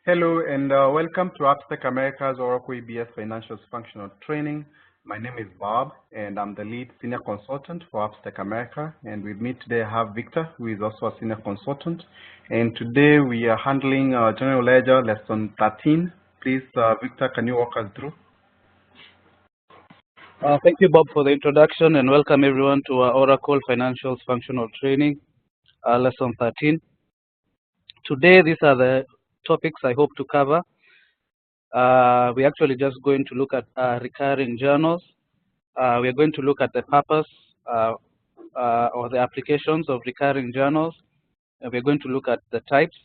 Hello and welcome to Abstract America's Oracle EBS Financials Functional Training. My name is Bob and I'm the lead senior consultant for Abstract America. And with me today I have Victor, who is also a senior consultant. And today we are handling General Ledger Lesson 13. Please, Victor, can you walk us through? Thank you, Bob, for the introduction, and welcome everyone to our Oracle Financials Functional Training, Lesson 13. Today, these are the topics I hope to cover. We're actually just going to look at recurring journals. We are going to look at the purpose or the applications of recurring journals. We're going to look at the types.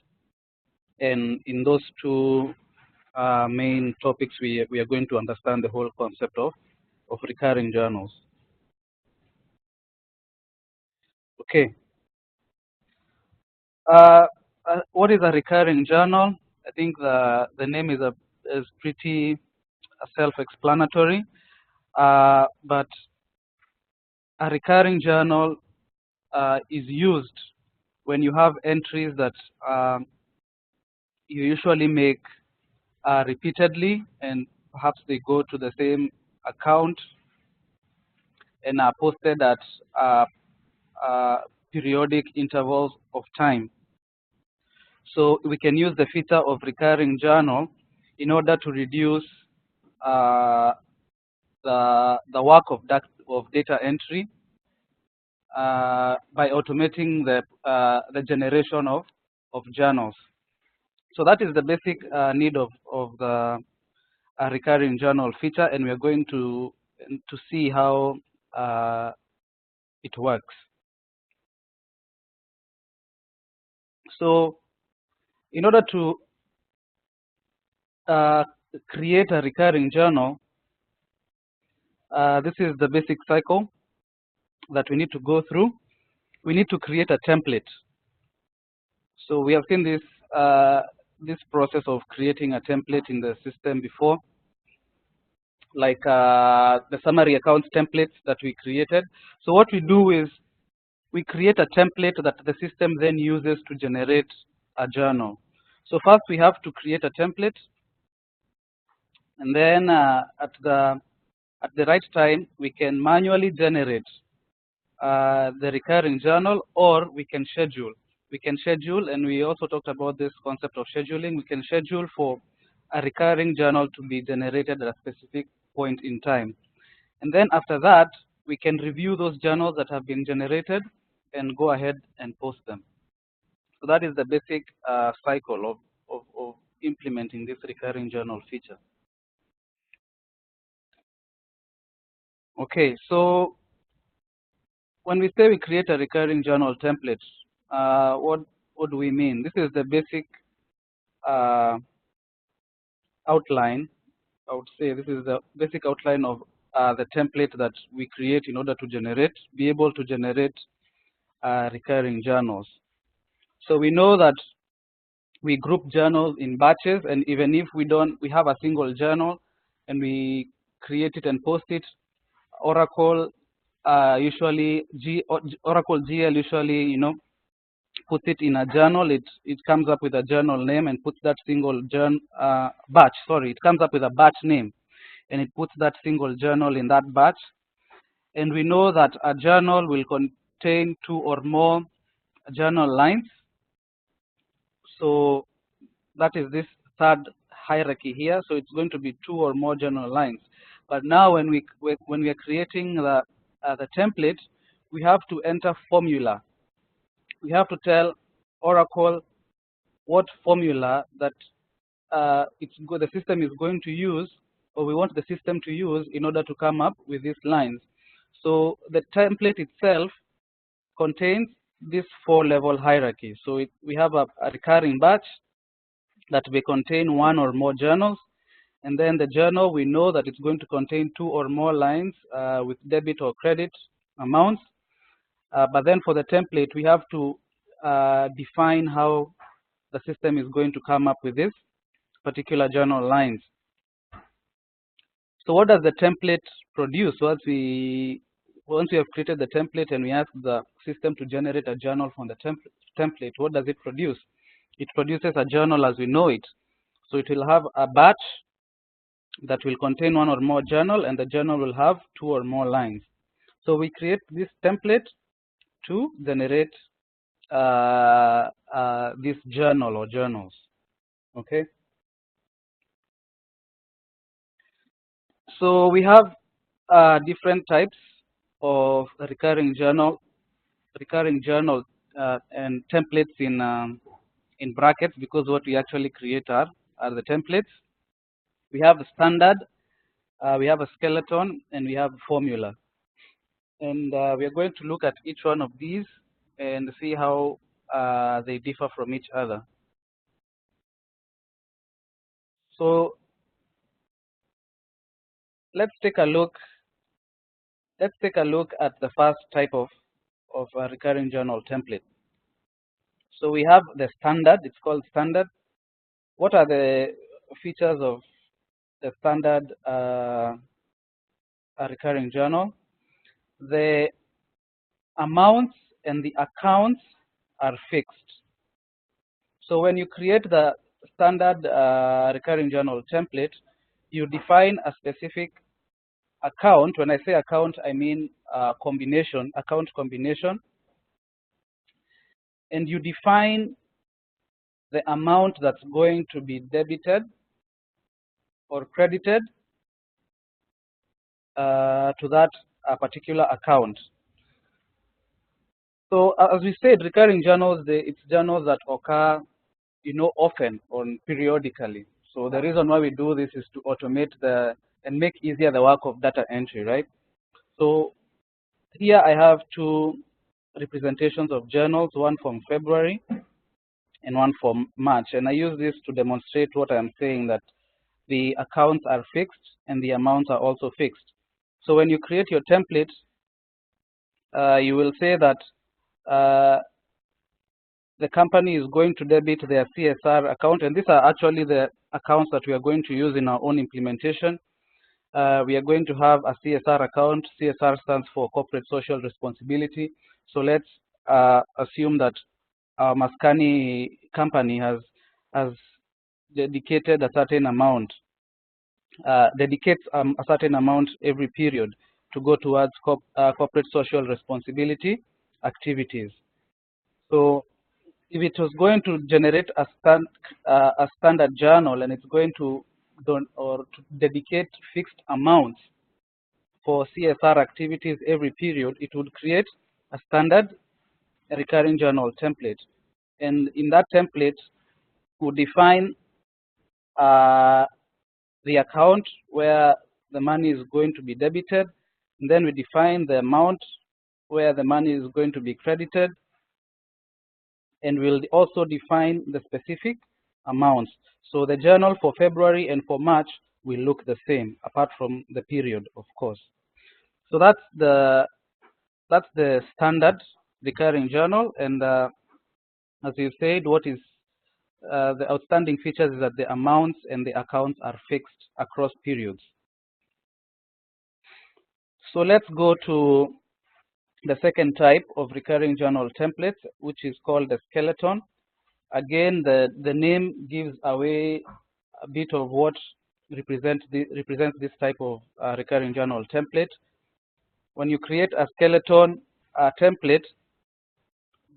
And in those two main topics, we are going to understand the whole concept of recurring journals. Okay. What is a recurring journal? I think the name is pretty self-explanatory, but a recurring journal is used when you have entries that you usually make repeatedly, and perhaps they go to the same account and are posted at periodic intervals of time. So we can use the feature of recurring journal in order to reduce the work of data entry by automating the generation of journals. So that is the basic need of the recurring journal feature, and we are going to see how it works. So in order to create a recurring journal, this is the basic cycle that we need to go through. We need to create a template. So we have seen this this process of creating a template in the system before, like the summary accounts templates that we created. So what we do is we create a template that the system then uses to generate a journal. So first we have to create a template, and then at the right time we can manually generate the recurring journal, or we can schedule. We can schedule, and we also talked about this concept of scheduling. We can schedule for a recurring journal to be generated at a specific point in time. And then after that, we can review those journals that have been generated and go ahead and post them. So that is the basic cycle of implementing this recurring journal feature. Okay, so when we say we create a recurring journal template, what do we mean? This is the basic outline. I would say this is the basic outline of the template that we create in order to be able to generate recurring journals. So we know that we group journals in batches, and even if we have a single journal and we create it and post it, Oracle Oracle GL usually, puts it in a journal. It comes up with a journal name and puts that single batch. Sorry, it comes up with a batch name, and it puts that single journal in that batch. And we know that a journal will contain 2 or more journal lines. So that is this third hierarchy here. So it's going to be 2 or more journal lines. But now when we are creating the template, we have to enter formula. We have to tell Oracle what formula that the system is going to use, or we want the system to use, in order to come up with these lines. So the template itself contains this 4-level hierarchy. So we have a recurring batch that may contain 1 or more journals, and then the journal, we know that it's going to contain 2 or more lines with debit or credit amounts. But then for the template, we have to define how the system is going to come up with this particular journal lines. So what does the template produce? Once we have created the template and we ask the system to generate a journal from the template, what does it produce? It produces a journal as we know it. So it will have a batch that will contain one or more journal, and the journal will have 2 or more lines. So we create this template to generate this journal or journals. Okay. So we have different types of recurring journal and templates in brackets, because what we actually create are the templates. We have the standard, we have a skeleton, and we have formula. And we are going to look at each one of these and see how they differ from each other. So let's take a look. Let's take a look at the first type of a recurring journal template. So we have the standard. It's called standard. What are the features of the standard recurring journal? The amounts and the accounts are fixed. So when you create the standard recurring journal template, you define a specific account. When I say account, I mean account combination, and you define the amount that's going to be debited or credited to that particular account. So as we said, recurring journals, it's journals that occur, often or periodically. So the reason why we do this is to automate and make easier the work of data entry, right? So here I have 2 representations of journals, one from February and one from March. And I use this to demonstrate what I'm saying, that the accounts are fixed and the amounts are also fixed. So when you create your template, you will say that the company is going to debit their CSR account, and these are actually the accounts that we are going to use in our own implementation. We are going to have a CSR account. CSR stands for Corporate Social Responsibility. So let's assume that our Maskani company has dedicated a certain amount, dedicates a certain amount every period to go towards corporate social responsibility activities. So if it was going to generate a standard journal, and it's going to dedicate fixed amounts for CSR activities every period, it would create a standard recurring journal template. And in that template, we define the account where the money is going to be debited, and then we define the amount where the money is going to be credited, and we'll also define the specific amounts. So the journal for February and for March will look the same, apart from the period, of course. So that's the standard recurring journal. And as you said, what is the outstanding features is that the amounts and the accounts are fixed across periods. So let's go to the second type of recurring journal templates, which is called the skeleton. Again, the name gives away a bit of what represents this type of recurring journal template. When you create a skeleton template,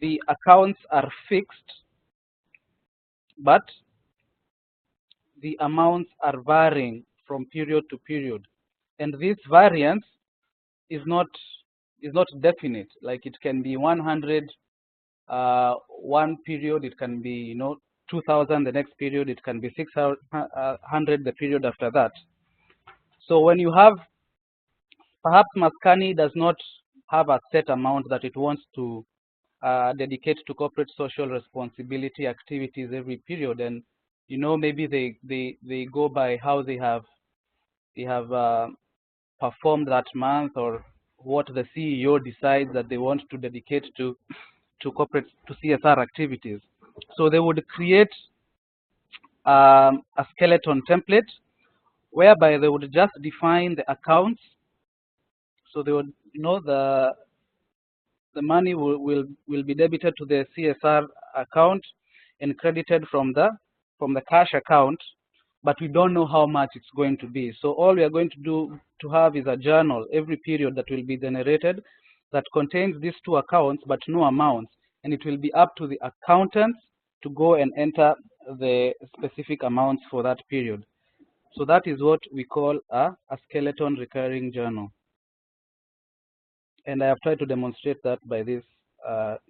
the accounts are fixed, but the amounts are varying from period to period, and this variance is not definite. Like, it can be 100 one period, it can be 2000 the next period, it can be 600 the period after that. So when you have, perhaps Maskani does not have a set amount that it wants to dedicate to corporate social responsibility activities every period, and maybe they go by how they have performed that month, or what the CEO decides that they want to dedicate to CSR activities. So they would create a skeleton template whereby they would just define the accounts. So they would the money will be debited to the CSR account and credited from the cash account. but we don't know how much it's going to be. So all we are going to have is a journal every period that will be generated that contains these two accounts but no amounts, and it will be up to the accountants to go and enter the specific amounts for that period. So that is what we call a skeleton recurring journal. And I have tried to demonstrate that by these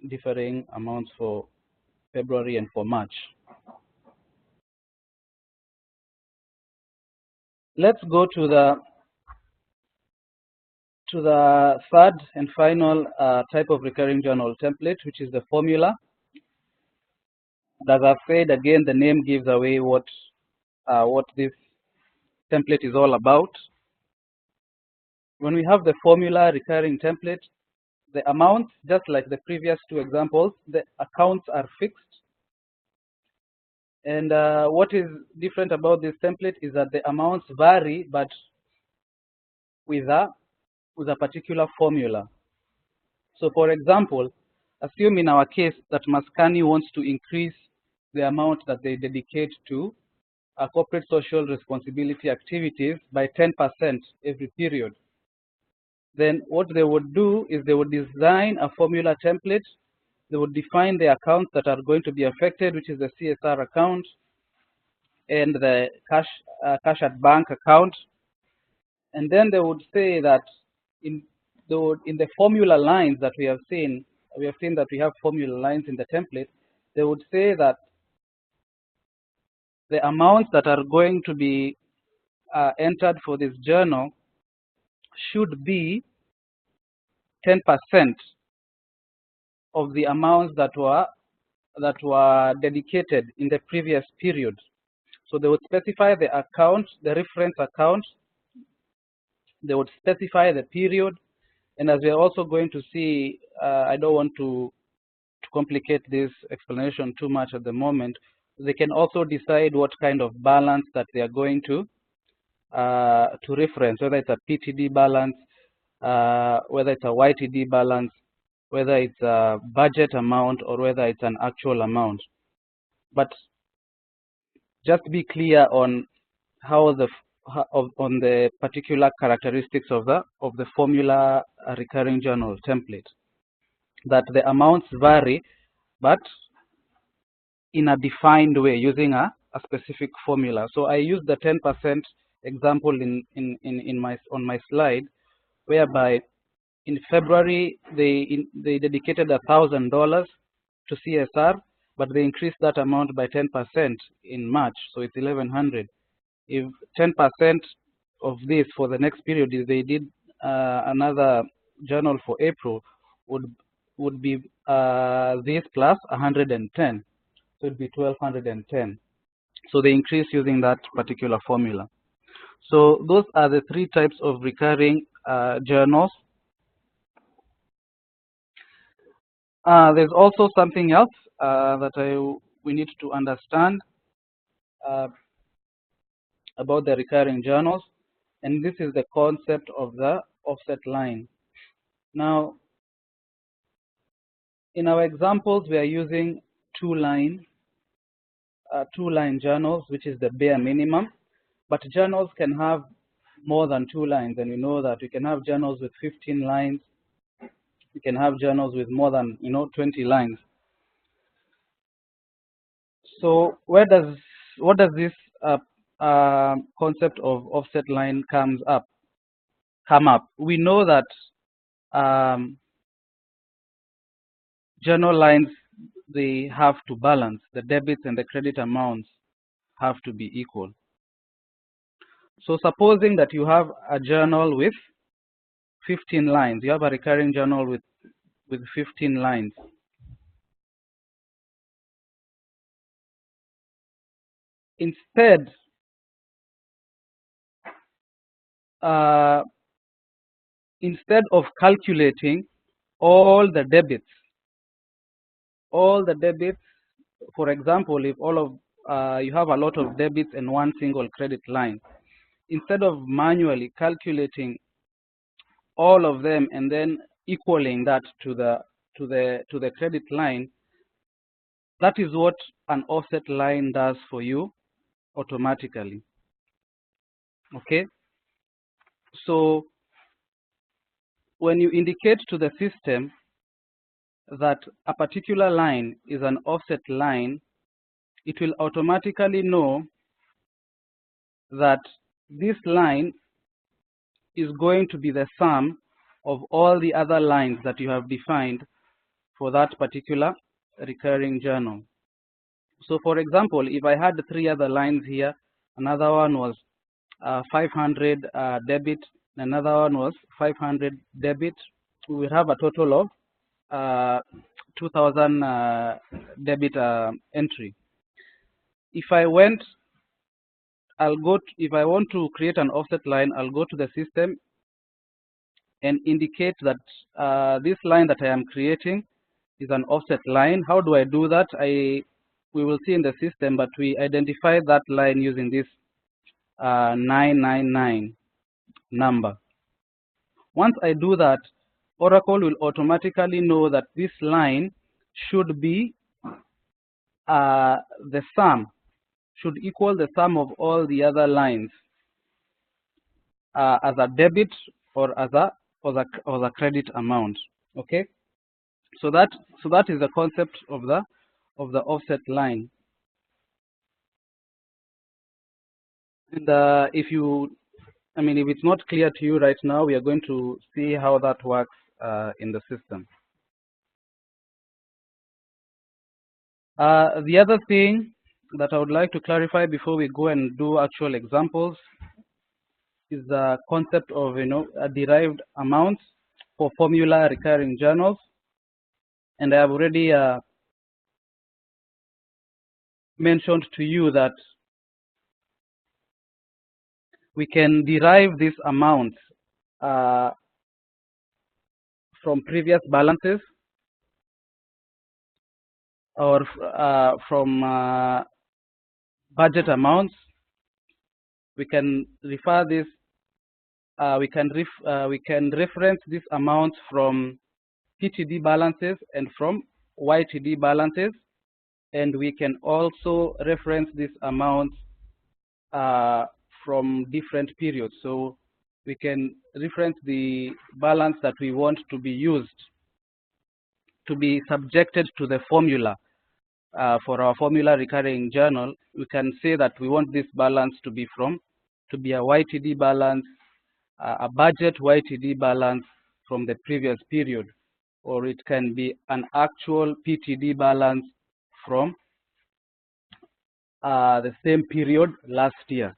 differing amounts for February and for March. Let's go to the third and final type of recurring journal template, which is the formula. As I've said, again, the name gives away what this template is all about. When we have the formula recurring template, the amounts, just like the previous two examples, the accounts are fixed. And what is different about this template is that the amounts vary, but with a particular formula. So for example, assume in our case that Maskani wants to increase the amount that they dedicate to corporate social responsibility activities by 10% every period. Then what they would do is they would design a formula template. They would define the accounts that are going to be affected, which is the CSR account and the cash at bank account. And then they would say that in the formula lines that we have seen that we have formula lines in the template. They would say that the amounts that are going to be entered for this journal should be 10% of the amounts that were dedicated in the previous period. So they would specify the account, the reference account. They would specify the period, and as we are also going to see, I don't want to complicate this explanation too much at the moment. They can also decide what kind of balance that they are going to reference, whether it's a PTD balance, whether it's a YTD balance, whether it's a budget amount, or whether it's an actual amount. But just be clear on how on the particular characteristics of the formula recurring journal template, that the amounts vary, but in a defined way using a specific formula. So I use the 10% example on my slide, whereby in February they dedicated $1,000 to CSR, but they increased that amount by 10% in March, so it's 1,100. If 10% of this for the next period, if they did another journal for April, would be this plus 110. So it'd be 1,210. So they increase using that particular formula. So those are the three types of recurring journals. There's also something else that we need to understand about the recurring journals, and this is the concept of the offset line. Now, in our examples, we are using two-line journals, which is the bare minimum, but journals can have more than 2 lines, and we know that we can have journals with 15 lines. We can have journals with more than 20 lines. So what does this concept of offset line come up? We know that journal lines, they have to balance. The debits and the credit amounts have to be equal. So supposing that you have a journal with 15 lines, you have a recurring journal with 15 lines. Instead of calculating all the debits, for example, if you have a lot of debits and one single credit line, instead of manually calculating all of them and then equaling that to the credit line, that is what an offset line does for you. automatically. Okay, so when you indicate to the system that a particular line is an offset line, it will automatically know that this line is going to be the sum of all the other lines that you have defined for that particular recurring journal. So for example, if I had 3 other lines here, another one was 500 debit, another one was 500 debit, we will have a total of 2000 debit entry. If I want to create an offset line, I'll go to the system and indicate that this line that I am creating is an offset line. How do I do that? We will see in the system, but we identify that line using this 999 number. Once I do that, Oracle will automatically know that this line should be the sum, should equal the sum of all the other lines as a debit or as a credit amount. Okay, so that is the concept of the offset line. And if it's not clear to you right now, we are going to see how that works in the system. The other thing that I would like to clarify before we go and do actual examples is the concept of derived amounts for formula recurring journals. And I have already mentioned to you that we can derive these amounts from previous balances or from budget amounts. We can refer this. We can reference these amounts from PTD balances and from YTD balances, and we can also reference these amounts from different periods. So we can reference the balance that we want to be used to be subjected to the formula. For our formula recurring journal, we can say that we want this balance to be a YTD balance, a budget YTD balance from the previous period, or it can be an actual PTD balance from the same period last year.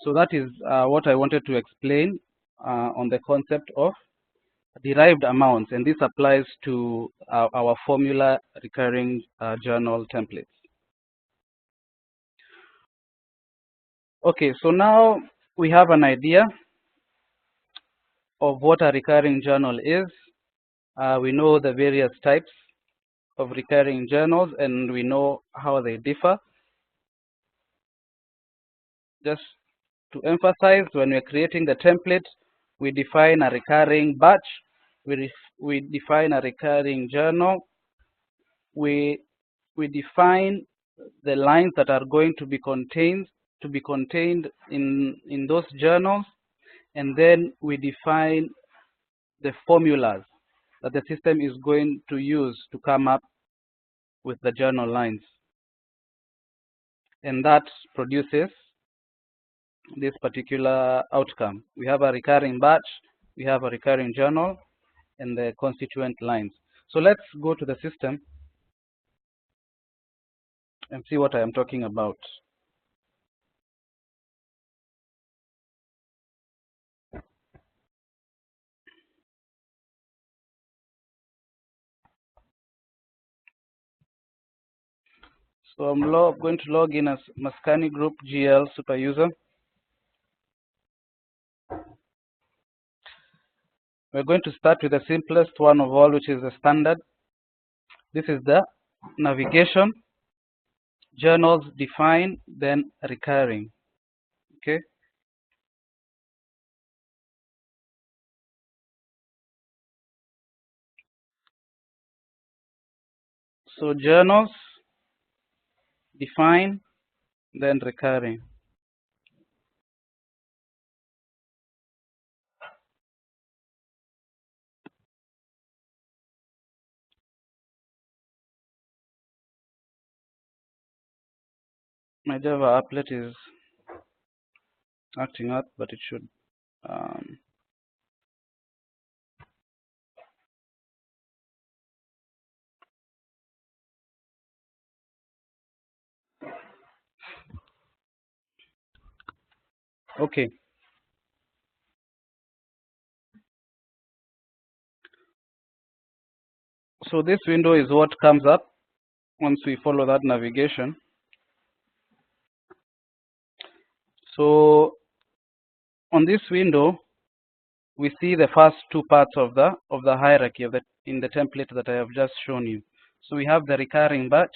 So that is what I wanted to explain on the concept of derived amounts, and this applies to our formula recurring journal templates. Okay, so now we have an idea of what a recurring journal is. We know the various types of recurring journals, and we know how they differ. Just to emphasize, when we're creating the template, we define a recurring batch, we define a recurring journal, we define the lines that are going to be contained in those journals, and then we define the formulas that the system is going to use to come up with the journal lines, and that produces this particular outcome. We have a recurring batch, we have a recurring journal, and the constituent lines. So let's go to the system and see what I am talking about. So I'm going to log in as Mascani Group GL super user. We're going to start with the simplest one of all, which is the standard. This is the navigation, journals define, then recurring. Okay. So journals define, then recurring. My Java applet is acting up, but it should. Okay. So this window is what comes up once we follow that navigation. So on this window, we see the first two parts of the hierarchy in the template that I have just shown you. So we have the recurring batch,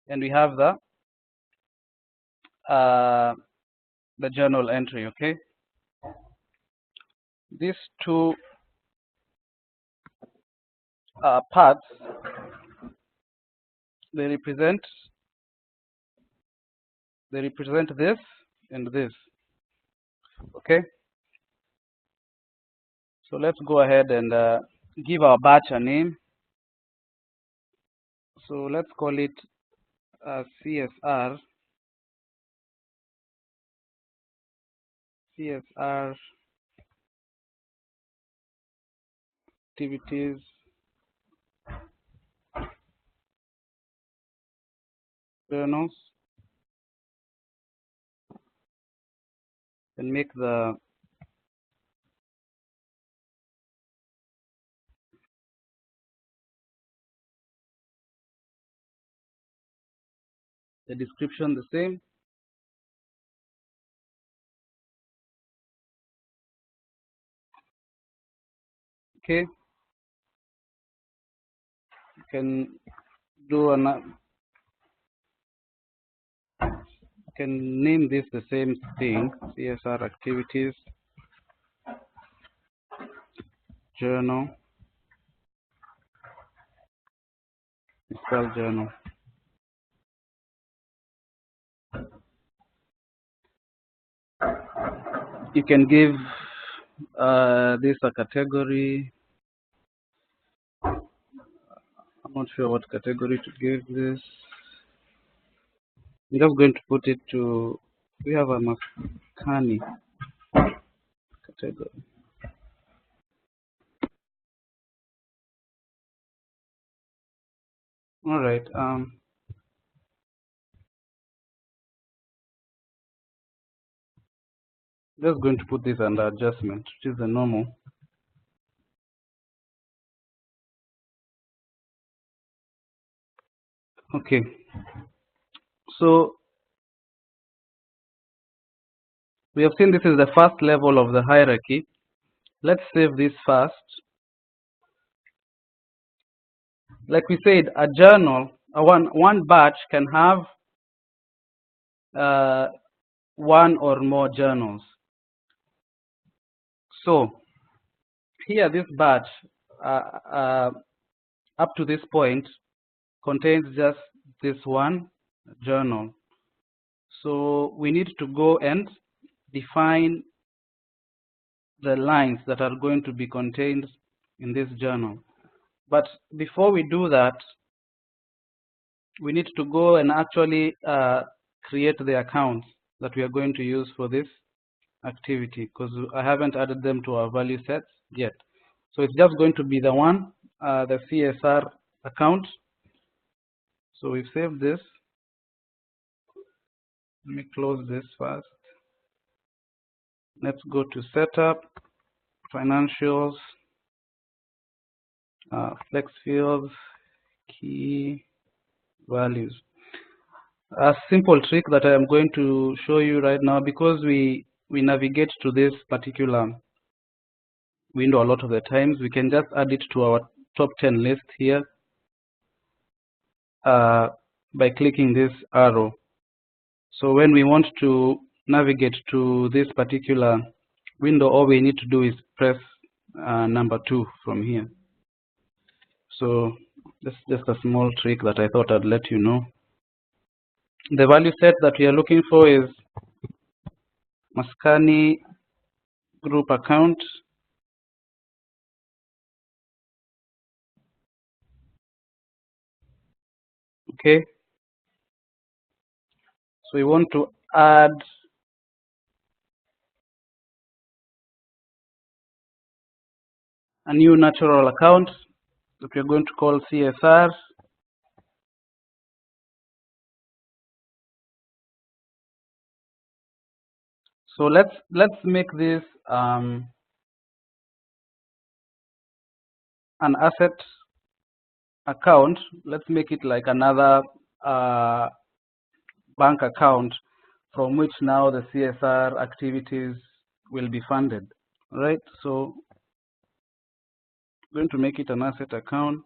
and we have the journal entry. Okay, these two parts, they represent this and this. Okay, so let's go ahead and give our batch a name. So let's call it CSR activities journals, and make the description the same. Okay, you can do can name this the same thing, CSR activities journal, spell journal. You can give this a category. I'm not sure what category to give this. I'm just going to put it to, we have a Maskani category. All right. Just going to put this under adjustment, which is the normal. Okay. So we have seen this is the first level of the hierarchy. Let's save this first. Like we said, a journal, one batch can have one or more journals. So here, this batch up to this point contains just this one journal. So we need to go and define the lines that are going to be contained in this journal. But before we do that, we need to go and actually create the accounts that we are going to use for this activity, because I haven't added them to our value sets yet. So it's just going to be the one, the CSR account. So we've saved this. Let me close this first. Let's go to setup, financials, flex fields, key values. A simple trick that I am going to show you right now, because we navigate to this particular window a lot of the times, we can just add it to our top 10 list here by clicking this arrow. So when we want to navigate to this particular window, all we need to do is press number 2 from here. So this is just a small trick that I thought I'd let you know. The value set that we are looking for is Maskani group account. Okay. So we want to add a new natural account that we're going to call CSR. So let's make this an asset account. Let's make it like another bank account from which now the CSR activities will be funded. Right? So I'm going to make it an asset account,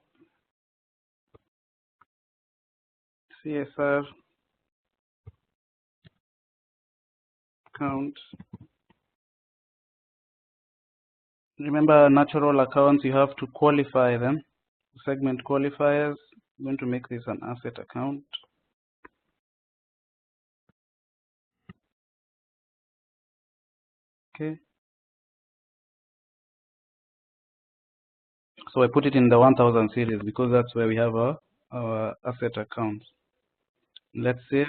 CSR account. Remember, natural accounts, you have to qualify them. Segment qualifiers. I'm going to make this an asset account. Okay. So I put it in the 1000 series because that's where we have our asset accounts. Let's save.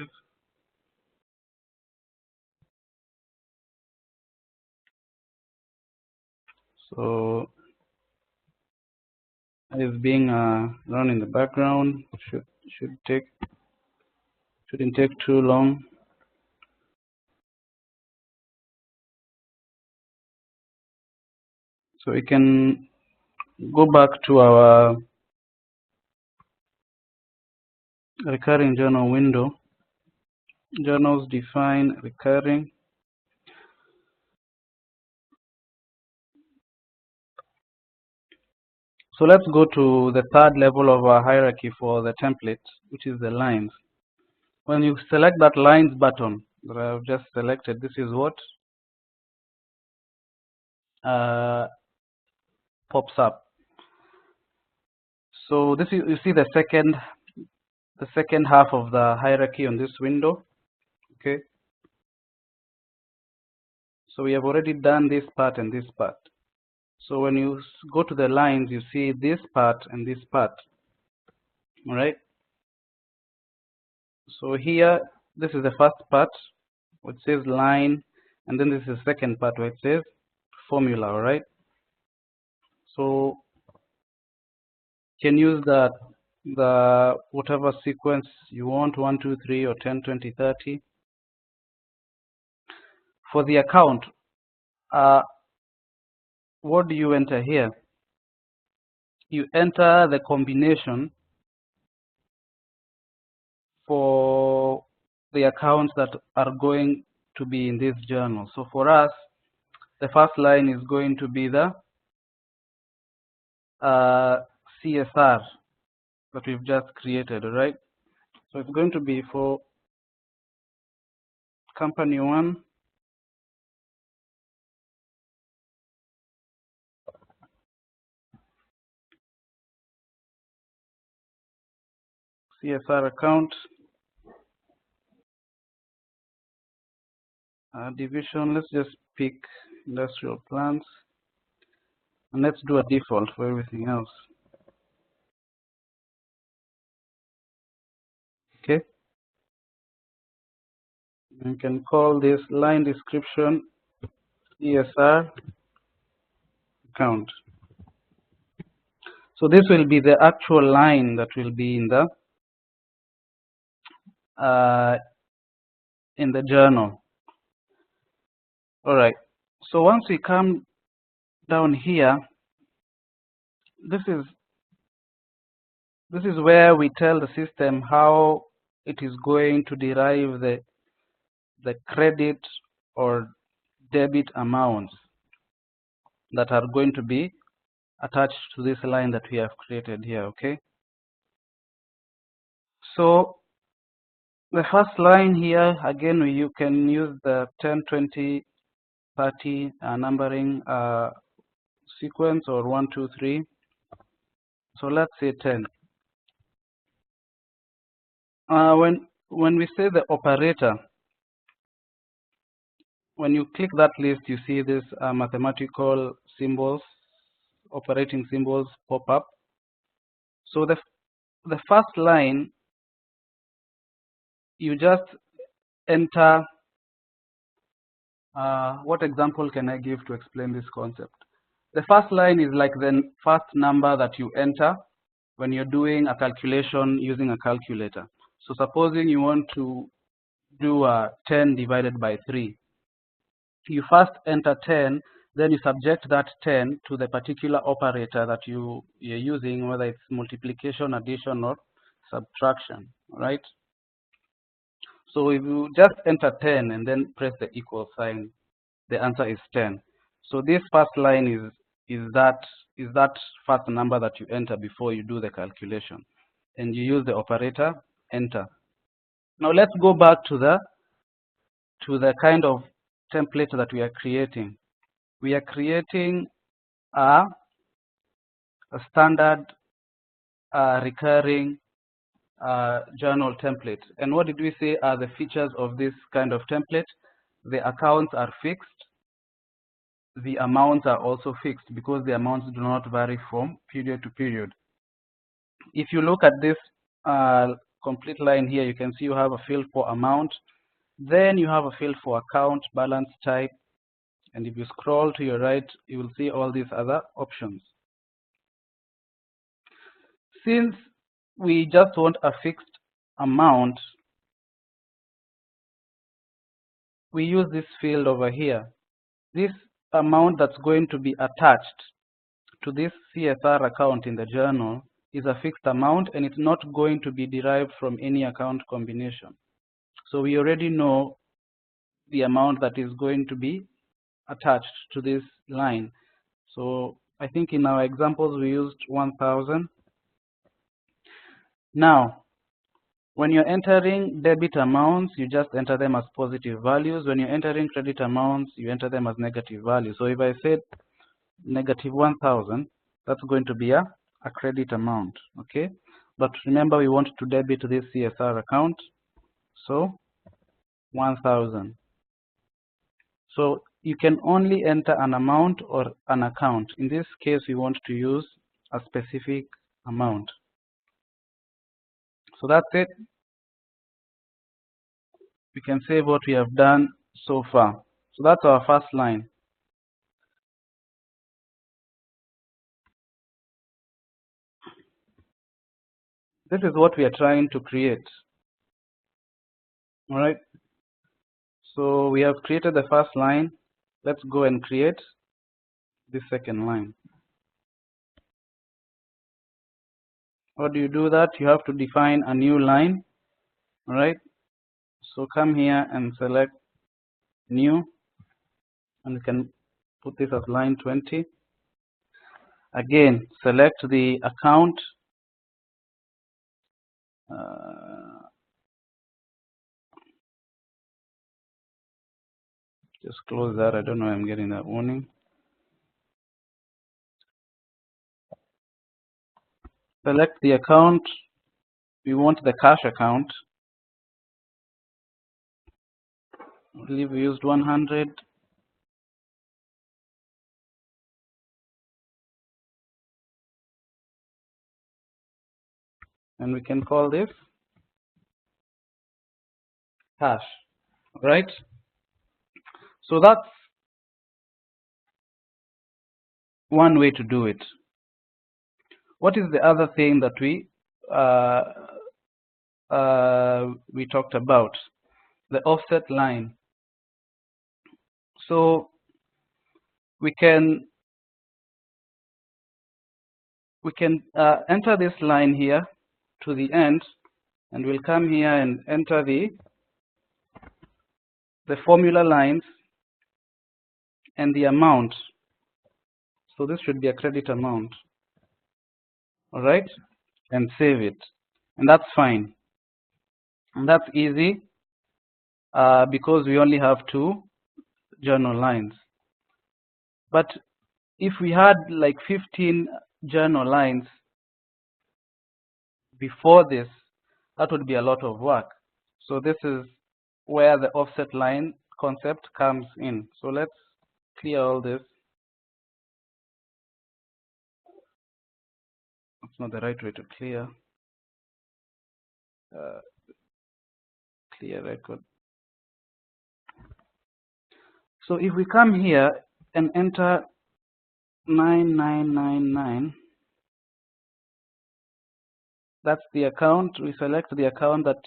So it's being run in the background. Shouldn't take too long. So we can go back to our recurring journal window. Journals define recurring. So let's go to the third level of our hierarchy for the template, which is the lines. When you select that lines button that I've just selected, this is what pops up. So this is, you see the second half of the hierarchy on this window. Okay. So we have already done this part and this part. So when you go to the lines, you see this part and this part. All right. So here, this is the first part, which says line, and then this is the second part where it says formula. All right. So you can use the whatever sequence you want, 1, 2, 3, or 10, 20, 30. For the account, what do you enter here? You enter the combination for the accounts that are going to be in this journal. So for us, the first line is going to be the CSR that we've just created, right? So it's going to be for company 1, CSR account, division. Let's just pick industrial plants, and let's do a default for everything else. Okay. You can call this line description CSR account. So this will be the actual line that will be in the journal. All right. So once we come down here, this is where we tell the system how it is going to derive the credit or debit amounts that are going to be attached to this line that we have created here. Okay. So the first line here, again, you can use the 10, 20, 30 numbering sequence, or 1, 2, 3. So let's say 10. When we say the operator, when you click that list, you see this mathematical symbols, operating symbols pop up. So the first line, you just enter, what example can I give to explain this concept? The first line is like the first number that you enter when you're doing a calculation using a calculator. So supposing you want to do 10 divided by 3. You first enter 10, then you subject that 10 to the particular operator that you're using, whether it's multiplication, addition, or subtraction, right? So if you just enter 10 and then press the equal sign, the answer is 10. So this first line is that first number that you enter before you do the calculation, and you use the operator enter. Now let's go back to the kind of template that we are creating. We are creating a standard recurring journal template. And what did we say are the features of this kind of template? The accounts are fixed. The amounts are also fixed because the amounts do not vary from period to period. If you look at this complete line here, you can see you have a field for amount. Then you have a field for account, balance type. And if you scroll to your right, you will see all these other options. Since we just want a fixed amount, we use this field over here. This amount that's going to be attached to this CSR account in the journal is a fixed amount, and it's not going to be derived from any account combination. So we already know the amount that is going to be attached to this line. So I think in our examples we used 1000. Now, when you're entering debit amounts, you just enter them as positive values. When you're entering credit amounts, you enter them as negative values. So if I said negative 1000, that's going to be a credit amount, okay? But remember, we want to debit this CSR account, so 1000. So you can only enter an amount or an account. In this case, we want to use a specific amount. So that's it. We can save what we have done so far. So that's our first line. This is what we are trying to create. All right. So we have created the first line. Let's go and create the second line. How do you do that? You have to define a new line. All right. So come here and select new, and you can put this as line 20. Again, select the account. Just close that. I don't know why I'm getting that warning. Select the account. We want the cash account. I believe we used 100. And we can call this cash, right? So that's one way to do it. What is the other thing that we talked about? The offset line. So we can enter this line here to the end, and we'll come here and enter the formula lines and the amount. So this should be a credit amount. All right, and save it, and that's fine, and that's easy because we only have 2 journal lines. But if we had like 15 journal lines before this, that would be a lot of work. So this is where the offset line concept comes in. So let's clear all this. It's not the right way to clear. Clear record. So if we come here and enter 9999, that's the account. We select the account that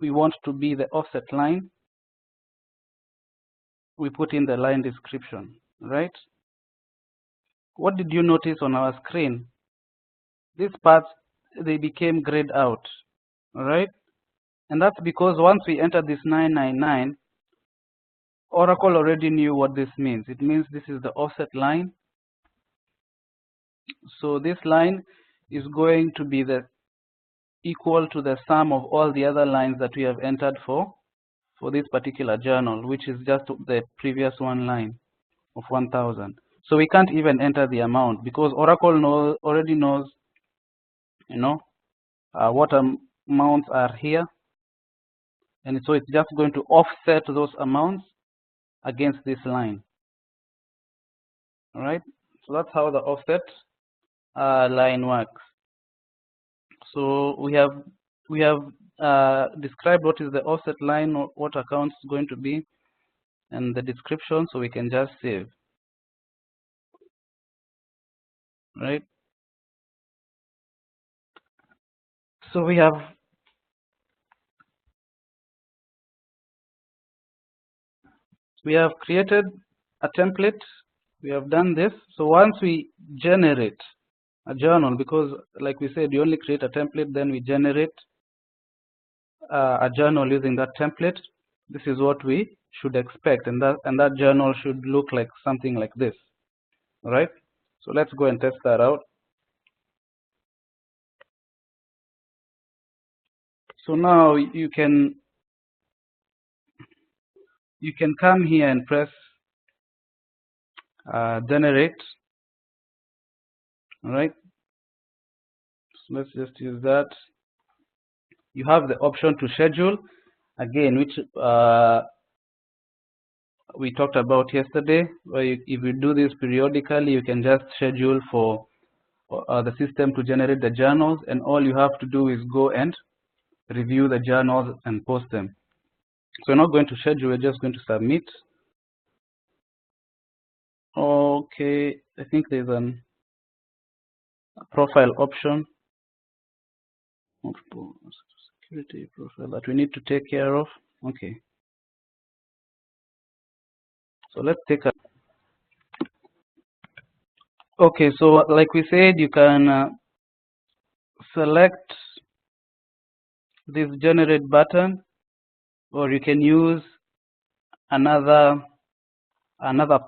we want to be the offset line. We put in the line description, right? What did you notice on our screen? These parts, they became grayed out, all right? And that's because once we enter this 999, Oracle already knew what this means. It means this is the offset line. So this line is going to be the equal to the sum of all the other lines that we have entered for this particular journal, which is just the previous one line of 1000. So we can't even enter the amount because Oracle already knows, you know, what amounts are here, and so it's just going to offset those amounts against this line. All right, so that's how the offset line works. So we have described what is the offset line, what account is going to be, and the description. So we can just save. Right. So we have created a template. We have done this. So once we generate a journal, because like we said, you only create a template, then we generate a journal using that template. This is what we should expect, and that journal should look like something like this. All right. So let's go and test that out. So now you can come here and press generate. All right. So let's just use that. You have the option to schedule again, which we talked about yesterday. Where if you do this periodically, you can just schedule for the system to generate the journals, and all you have to do is go and review the journals and post them. So we're not going to schedule, we're just going to submit. Okay, I think there's a profile option, security profile, that we need to take care of. Okay, so let's take a. Okay, so like we said, you can select this generate button, or you can use another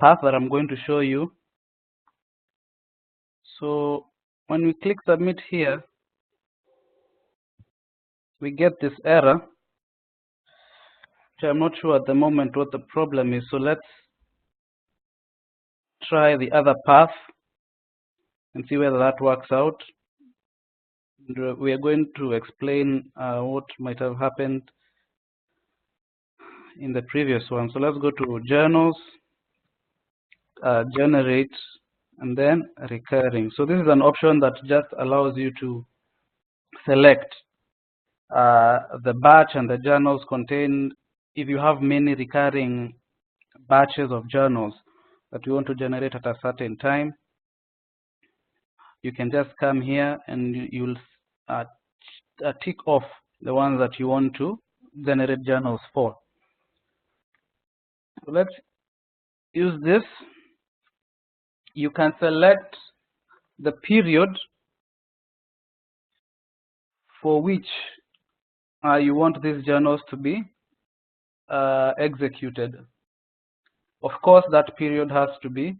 path that I'm going to show you. So when we click submit here, we get this error, which I'm not sure at the moment what the problem is. So let's try the other path and see whether that works out. And we are going to explain what might have happened in the previous one. So let's go to journals, generate, and then recurring. So this is an option that just allows you to select the batch and the journals contained. If you have many recurring batches of journals that you want to generate at a certain time, you can just come here and you'll tick off the ones that you want to generate journals for. So let's use this. You can select the period for which you want these journals to be executed. Of course, that period has to be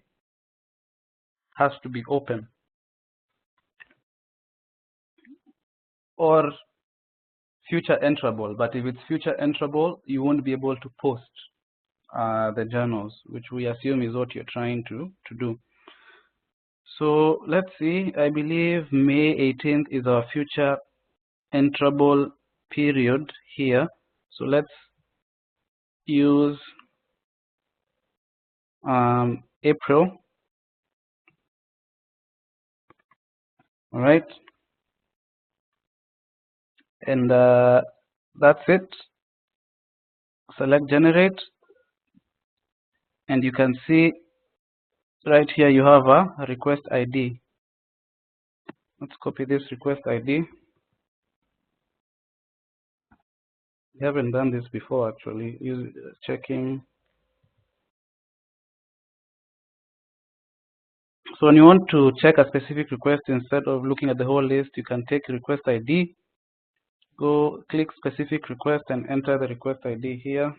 open, or future enterable. But if it's future enterable, you won't be able to post the journals, which we assume is what you're trying to do. So let's see, I believe May 18th is our future enterable period here. So let's use April. All right. And that's it. Select generate. And you can see right here you have a request ID. Let's copy this request ID. We haven't done this before actually. Checking. So when you want to check a specific request, instead of looking at the whole list, you can take request ID, go click specific request and enter the request ID here,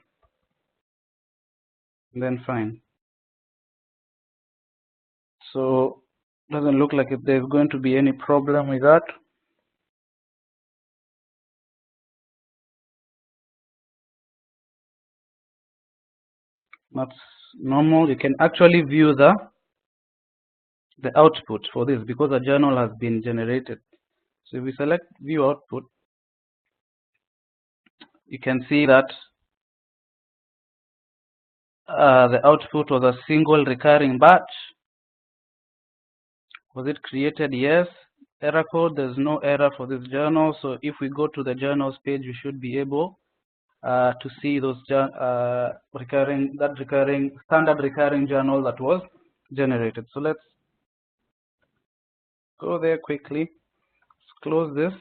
and then fine. So doesn't look like there's going to be any problem with that. That's normal. You can actually view the output for this because a journal has been generated. So if we select view output, you can see that the output was a single recurring batch. Was it created? Yes. Error code, there's no error for this journal. So if we go to the journals page, we should be able to see those standard recurring journal that was generated. So let's go there quickly. Let's close this.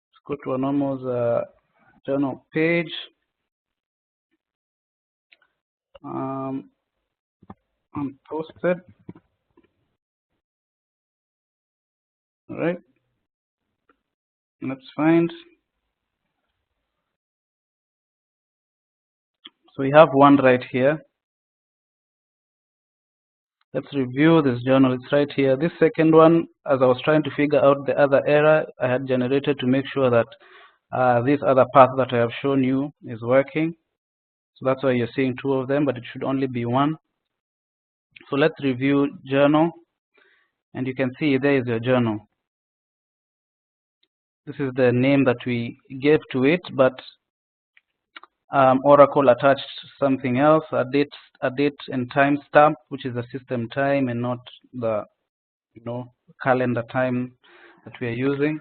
Let's go to a normal journal page. Unposted. All right. Let's find. So we have one right here. Let's review this journal. It's right here. This second one, as I was trying to figure out the other error, I had generated to make sure that this other path that I have shown you is working. So that's why you're seeing two of them, but it should only be one. So let's review journal. And you can see there is your journal. This is the name that we gave to it, but Oracle attached something else, a date and time stamp, which is the system time and not the calendar time that we are using.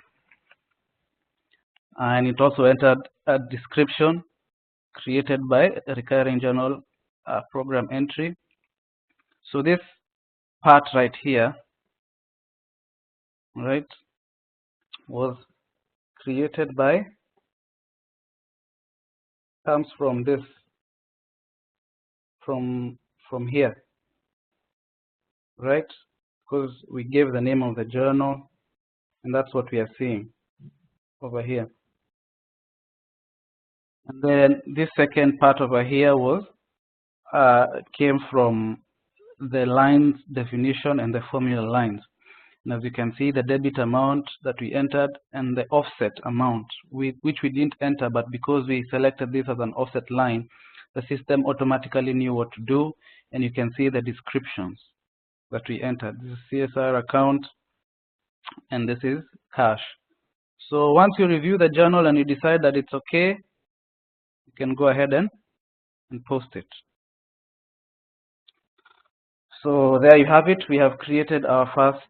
And it also entered a description created by a recurring journal program entry. So this part right here, right, was created by, comes from this, from here, right? Because we gave the name of the journal, and that's what we are seeing over here. And then this second part over here was came from the lines definition and the formula lines. And as you can see, the debit amount that we entered and the offset amount, which we didn't enter, but because we selected this as an offset line, the system automatically knew what to do. And you can see the descriptions that we entered. This is CSR account, and this is cash. So once you review the journal and you decide that it's okay, you can go ahead and post it. So there you have it. We have created our first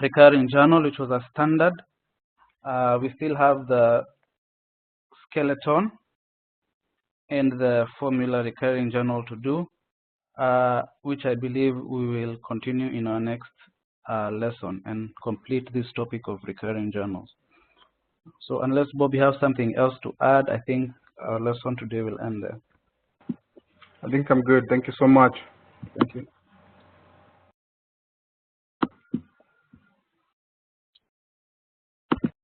recurring journal, which was a standard. We still have the skeleton and the formula recurring journal to do, which I believe we will continue in our next lesson and complete this topic of recurring journals. So unless Bobby has something else to add, I think our lesson today will end there. I think I'm good. Thank you so much. Thank you.